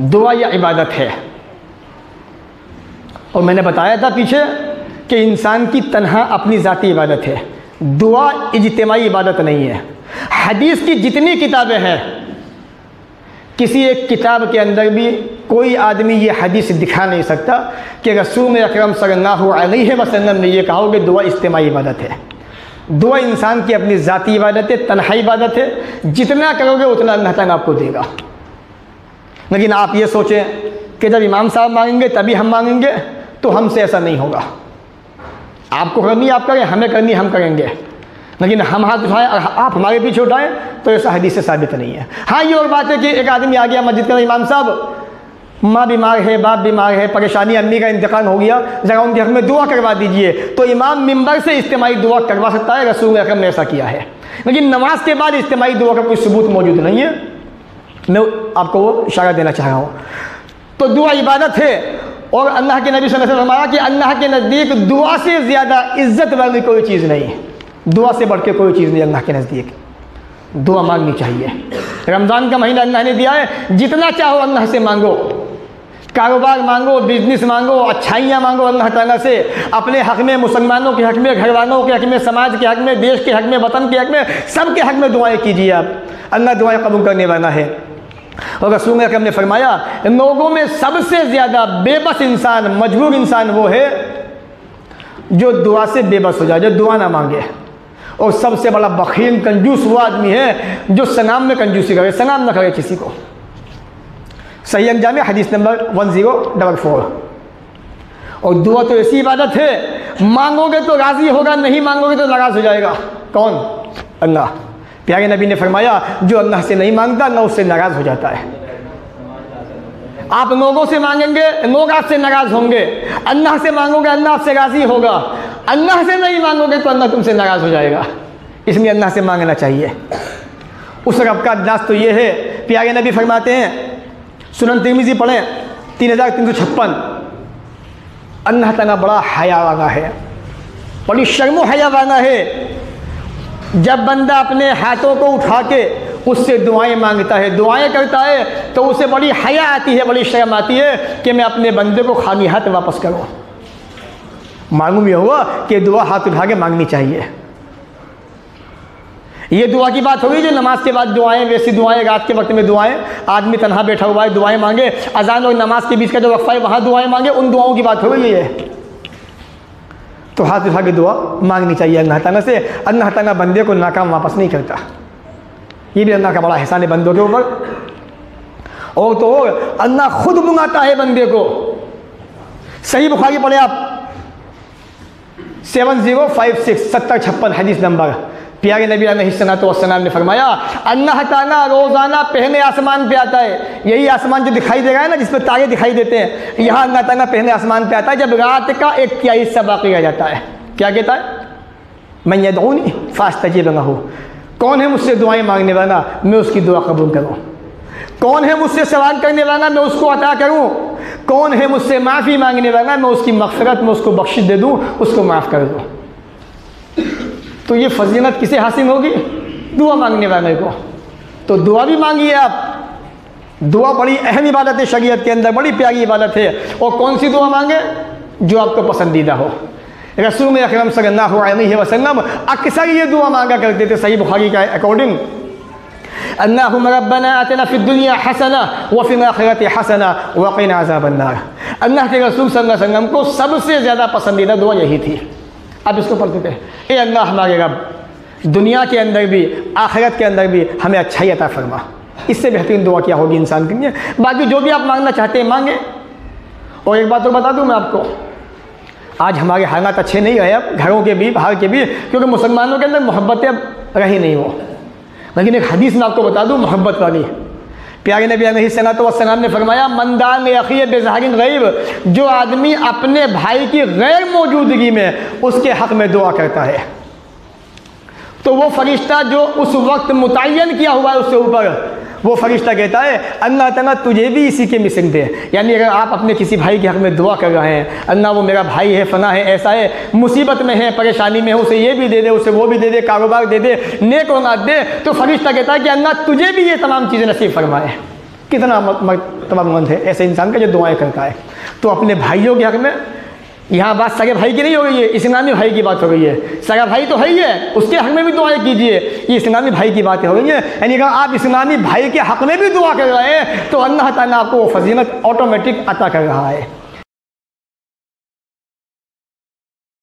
दुआ या इबादत है। और मैंने बताया था पीछे कि इंसान की तन्हा अपनी ज़ाती इबादत है, दुआ इज्तिमाई इबादत नहीं है। हदीस की जितनी किताबें हैं, किसी एक किताब के अंदर भी कोई आदमी ये हदीस दिखा नहीं सकता कि रसूल अकरम सल्लल्लाहु अलैहि वसल्लम ने ये कहा हो कि दुआ इज्तिमाई इबादत है। दुआ इंसान की अपनी ज़ाती इबादत है, तन्हा इबादत है। जितना करोगे उतना अल्लाह ताला आपको देगा। लेकिन आप ये सोचें कि जब इमाम साहब मांगेंगे तभी हम मांगेंगे, तो हमसे ऐसा नहीं होगा। आपको करनी आप करें, हमें करनी हम करेंगे, लेकिन हम हाथ उठाएं और आप हमारे पीछे उठाएं तो ऐसा हदीस से साबित नहीं है। हाँ, ये और बात है कि एक आदमी आ गया मस्जिद का, इमाम साहब माँ बीमार है, बाप बीमार है, परेशानी, अम्मी का इंतकाल हो गया, ज़रा उनके हक़ में दुआ करवा दीजिए, तो इमाम मिंबर से इज्तिमाई दुआ करवा सकता है। रसूल अकरम ने ऐसा किया है। लेकिन नमाज के बाद इज्तिमाई दुआ का कोई सबूत मौजूद नहीं है। मैं आपको वो इशारा देना चाह रहा हूँ। तो दुआ इबादत है। और अल्लाह के नबी सल्लल्लाहु अलैहि वसल्लम ने फरमाया कि अल्लाह के नज़दीक दुआ से ज़्यादा इज़्ज़त वाली कोई चीज़ नहीं है, दुआ से बढ़ के कोई चीज़ नहीं अल्लाह के नज़दीक। दुआ मांगनी चाहिए। रमज़ान का महीना अल्लाह ने दिया है, जितना चाहो अल्लाह से मांगो, कारोबार मांगो, बिजनेस मांगो, अच्छाइयाँ मांगो अल्लाह ताला से, अपने हक़ में, मुसलमानों के हक़ में, घरवालों के हक़ में, समाज के हक़ में, देश के हक़ में, वतन के हक़ में, सब के हक़ में दुआएँ कीजिए आप। अल्लाह दुआएँ कबूल करने वाला है। और रसूल अकरम ने फरमाया, लोगों में सबसे ज़्यादा बेबस इंसान, मजबूर इंसान वो है जो दुआ से बेबस हो जाए, जो दुआ ना मांगे। और सबसे बड़ा बखील, कंजूस वो आदमी है जो सलाम में कंजूसी करे, सलाम ना करे किसी को। सही अंजाम है हदीस नंबर 1044। और दुआ तो ऐसी इबादत है, मांगोगे तो राज़ी होगा, नहीं मांगोगे तो नाराज़ हो जाएगा। कौन? अल्लाह। प्यारे नबी ने फरमाया, जो अल्लाह से नहीं मांगता ना उससे नाराज़ हो जाता है। आप लोगों से मांगेंगे, लोग आपसे नाराज़ होंगे। अल्लाह से मांगोगे, अल्लाह आपसे राज़ी होगा। अल्लाह से नहीं मांगोगे तो अल्लाह तुमसे नाराज़ हो जाएगा। इसलिए अल्लाह से मांगना चाहिए। उस रब का अंदाज़ तो ये है, प्यारे नबी फरमाते हैं, सुनन तिरमिज़ी पढ़ें 3356, अल्लाह ताला बड़ा हया वाला है, बड़ी शर्म हया वाला है। जब बंदा अपने हाथों को उठा के उससे दुआएं मांगता है, दुआएं करता है, तो उसे बड़ी हया आती है, बड़ी शर्म आती है कि मैं अपने बंदे को खाली हाथ वापस करूँ। मालूम ये हुआ कि दुआ हाथ उठा के मांगनी चाहिए। ये दुआ की बात होगी जो नमाज के बाद दुआएं, वैसी दुआएं, रात के वक्त में दुआएं, आदमी तन्हा बैठा हुआ है दुआएं मांगे, अजान और नमाज के बीच का जो वक्फा है वहाँ दुआएं मांगे, उन दुआओं की बात हो गई है। तो हाथ उठा के दुआ मांगनी चाहिए अल्लाह ताला से। अल्लाह ताला बंदे को नाकाम वापस नहीं करता। ये भी अल्लाह का बड़ा एहसान है बंदों के ऊपर। और तो अल्लाह खुद बुलाता है बंदे को। सही बुखारी पढ़े आप 7056 7056 हदीस नंबर। प्यारे नबी अलैहिस्सलाम ने फरमाया, अल्लाह ताला रोज़ाना पहले आसमान पे आता है। यही आसमान जो दिखाई दे रहा है ना, जिस पर तारे दिखाई देते हैं, यहाँ अल्लाह ताला पहले आसमान पे आता है जब रात का 1/3 हिस्सा बाकी रह जाता है। क्या कहता है? मैं यदऊनी फास्तजीब लहू, कौन है मुझसे दुआएं मांगने वाला, मैं उसकी दुआ कबूल करूँ। कौन है मुझसे सवाल करने वाला, मैं उसको अता करूँ। कौन है मुझसे माफ़ी मांगने वाला, मैं उसकी मग़फ़िरत में उसको बख्शिश दे दूँ, उसको माफ़ कर दूँ। तो ये फजीलत किसे हासिल होगी? दुआ मांगने वाले को। तो दुआ भी मांगिए आप। दुआ बड़ी अहम इबादत है शरीयत के अंदर, बड़ी प्यारी इबादत है। और कौन सी दुआ मांगे? जो आपको पसंदीदा हो। रसूल अकरम सल्लल्लाहु अलैहि वसल्लम अक्सर ये दुआ मांगा करते थे, सही बुखारी का अकॉर्डिंग, अल्लाहुम्मा रब्बना आतिना फिद दुनिया हसना व फिल आखिरति हसना व क़िना अज़ाबन नार। अल्लाह के रसूल सल्लल्लाहु अलैहि वसल्लम को सबसे ज़्यादा पसंदीदा दुआ यही थी। अब इसको पढ़ते थे, ए अल्लाह हमारे रब, दुनिया के अंदर भी आखिरत के अंदर भी हमें अच्छाई अता फरमा। इससे बेहतरीन दुआ क्या होगी इंसान के लिए? बाकी जो भी आप मांगना चाहते हैं मांगे। और एक बात तो बता दूं मैं आपको, आज हमारे हालात अच्छे नहीं रहे अब, घरों के भी बाहर के भी, क्योंकि मुसलमानों के अंदर मोहब्बतें अब रही नहीं हो। लेकिन एक हदीस मैं आपको बता दूं मोहब्बत वाली। प्यारे नबी अलैहिस्सलाम ने फरमाया, मंदान अखी बेज़हारिन गैब, जो आदमी अपने भाई की गैर मौजूदगी में उसके हक़ में दुआ करता है, तो वो फरिश्ता जो उस वक्त मुतय्यन किया हुआ है उससे ऊपर, वो फरिश्ता कहता है अल्लाह ताला तुझे भी इसी के मिसल दे। यानी अगर आप अपने किसी भाई के हक़ में दुआ कर रहे हैं, अल्लाह वो मेरा भाई है, फना है, ऐसा है, मुसीबत में है, परेशानी में है, उसे ये भी दे दे, उसे वो भी दे दे, कारोबार दे दे, नेक औलाद दे, तो फरिश्ता कहता है कि अल्लाह तुझे भी ये तमाम चीज़ें नसीब फरमाए। कितना मर्तबा बुलंद है ऐसे इंसान का जो दुआएं करता है। तो अपने भाइयों के हक में, यहाँ बात सगे भाई की नहीं हो गई है, इस्लामी भाई की बात हो गई है। सगा भाई तो है ही है, उसके हक में भी दुआएं कीजिए, ये इस्लामी भाई की बातें हो गई हैं। यानी कि आप इस्लामी भाई के हक में भी दुआ कर रहे हैं तो अल्लाह ताला आपको वो फजीलत ऑटोमेटिक अता कर रहा है।